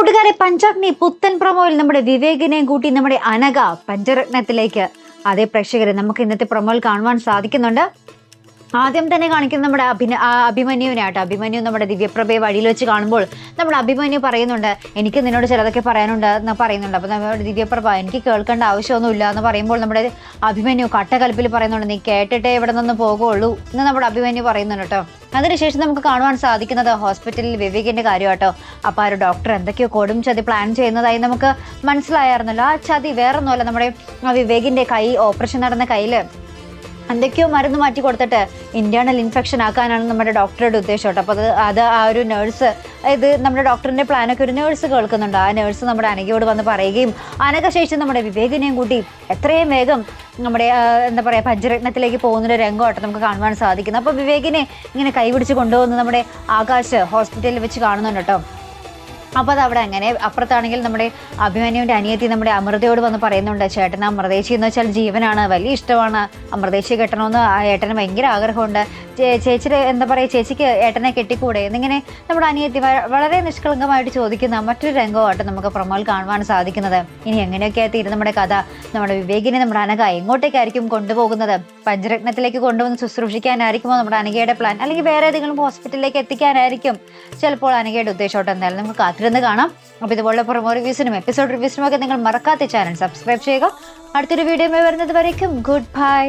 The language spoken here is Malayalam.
കൂട്ടുകാരെ, പഞ്ചാഗ്നി പുത്തൻ പ്രൊമോയിൽ നമ്മുടെ വിവേകിനെയും കൂട്ടി നമ്മുടെ അനഘ പഞ്ചരത്നത്തിലേക്ക്. അതേ പ്രേക്ഷകരെ, നമുക്ക് ഇന്നത്തെ പ്രൊമോയിൽ കാണുവാൻ സാധിക്കുന്നുണ്ട്. ആദ്യം തന്നെ കാണിക്കുന്ന നമ്മുടെ അഭിമന്യുവിനാട്ടോ. അഭിമന്യു നമ്മുടെ ദിവ്യപ്രഭയെ വഴിയിൽ വെച്ച് കാണുമ്പോൾ നമ്മുടെ അഭിമന്യു പറയുന്നുണ്ട്, എനിക്ക് നിന്നോട് ചിലതൊക്കെ പറയാനുണ്ട് എന്ന് പറയുന്നുണ്ട്. അപ്പോൾ നമ്മുടെ ദിവ്യപ്രഭ, എനിക്ക് കേൾക്കേണ്ട ആവശ്യമൊന്നുമില്ല എന്ന് പറയുമ്പോൾ നമ്മുടെ അഭിമന്യു കട്ടകൽപ്പിൽ പറയുന്നുണ്ട്, നീ കേട്ടിട്ടേ ഇവിടെ നിന്ന് പോകുള്ളൂ എന്ന് നമ്മുടെ അഭിമന്യു പറയുന്നുണ്ട് കേട്ടോ. അതിനുശേഷം നമുക്ക് കാണുവാൻ സാധിക്കുന്നത് ഹോസ്പിറ്റലിൽ വിവേകിന്റെ കാര്യമാട്ടോ. അപ്പോൾ ആ ഒരു ഡോക്ടർ എന്തൊക്കെയോ കൊടും ചതി പ്ലാൻ ചെയ്യുന്നതായി നമുക്ക് മനസ്സിലായിരുന്നല്ലോ. ആ ചതി വേറൊന്നുമല്ല, നമ്മുടെ വിവേകിന്റെ കൈ ഓപ്പറേഷൻ നടന്ന കയ്യിൽ എന്തൊക്കെയോ മരുന്ന് മാറ്റി കൊടുത്തിട്ട് ഇന്റേണൽ ഇൻഫെക്ഷൻ ആക്കാനാണ് നമ്മുടെ ഡോക്ടറുടെ ഉദ്ദേശം കേട്ടോ. അപ്പോൾ അത് ആ ഒരു നേഴ്സ്, ഇത് നമ്മുടെ ഡോക്ടറിന്റെ പ്ലാനൊക്കെ ഒരു നേഴ്സ് കേൾക്കുന്നുണ്ട്. ആ നേഴ്സ് നമ്മുടെ അനഘയോട് വന്ന് പറയുകയും അനഘ ശേഷം നമ്മുടെ വിവേകിനെയും കൂട്ടി എത്രയും വേഗം നമ്മുടെ എന്താ പറയുക പഞ്ചരത്നത്തിലേക്ക് പോകുന്നൊരു രംഗമായിട്ട് നമുക്ക് കാണുവാൻ സാധിക്കുന്നത്. അപ്പോൾ വിവേകിനെ ഇങ്ങനെ കൈപിടിച്ച് കൊണ്ടുപോകുന്ന നമ്മുടെ ആകാശ് ഹോസ്പിറ്റലിൽ വെച്ച് കാണുന്നുണ്ട് കേട്ടോ. അപ്പോൾ അത് അവിടെ അങ്ങനെ. അപ്പുറത്താണെങ്കിൽ നമ്മുടെ അഭിമന്യുവിൻ്റെ അനിയത്തി നമ്മുടെ അമൃതയോട് വന്ന് പറയുന്നുണ്ട്, ചേട്ടൻ അമൃതേച്ചി എന്ന് വെച്ചാൽ ജീവനാണ്, വലിയ ഇഷ്ടമാണ്, അമൃതേച്ചി കെട്ടണമെന്ന് ഏട്ടന് ഭയങ്കര ആഗ്രഹമുണ്ട്, ചേച്ചിയുടെ എന്താ പറയുക, ചേച്ചിക്ക് ഏട്ടനെ കെട്ടിക്കൂടെ എന്നിങ്ങനെ നമ്മുടെ അനിയത്തി വളരെ നിഷ്കളങ്കമായിട്ട് ചോദിക്കുന്ന മറ്റൊരു രംഗമായിട്ട് നമുക്ക് പ്രൊമോയിൽ കാണുവാൻ സാധിക്കുന്നത്. ഇനി എങ്ങനെയൊക്കെ തീരും നമ്മുടെ കഥ, നമ്മുടെ വിവേകിനെ നമ്മുടെ അനഘ എങ്ങോട്ടേക്കായിരിക്കും കൊണ്ടുപോകുന്നത്? പഞ്ചരത്നത്തിലേക്ക് കൊണ്ടുവന്ന് ശുശ്രൂഷിക്കാനായിരിക്കുമോ നമ്മുടെ അനഘയുടെ പ്ലാൻ, അല്ലെങ്കിൽ വേറെ ഏതെങ്കിലും ഹോസ്പിറ്റലിലേക്ക് എത്തിക്കാനായിരിക്കും ചിലപ്പോൾ അനഘയുടെ ഉദ്ദേശമായിട്ട്? എന്തായാലും നമുക്ക് കാത്തിരുന്ന് കാണാം. അപ്പോൾ ഇതുപോലുള്ള പ്രൊമോ റിവ്യൂസിനും എപ്പിസോഡ് റിവ്യൂസിനും ഒക്കെ നിങ്ങൾ മറക്കാത്ത ചാനൽ സബ്സ്ക്രൈബ് ചെയ്യുക. അടുത്തൊരു വീഡിയോ വരുന്നത് വരയ്ക്കും ഗുഡ് ബൈ.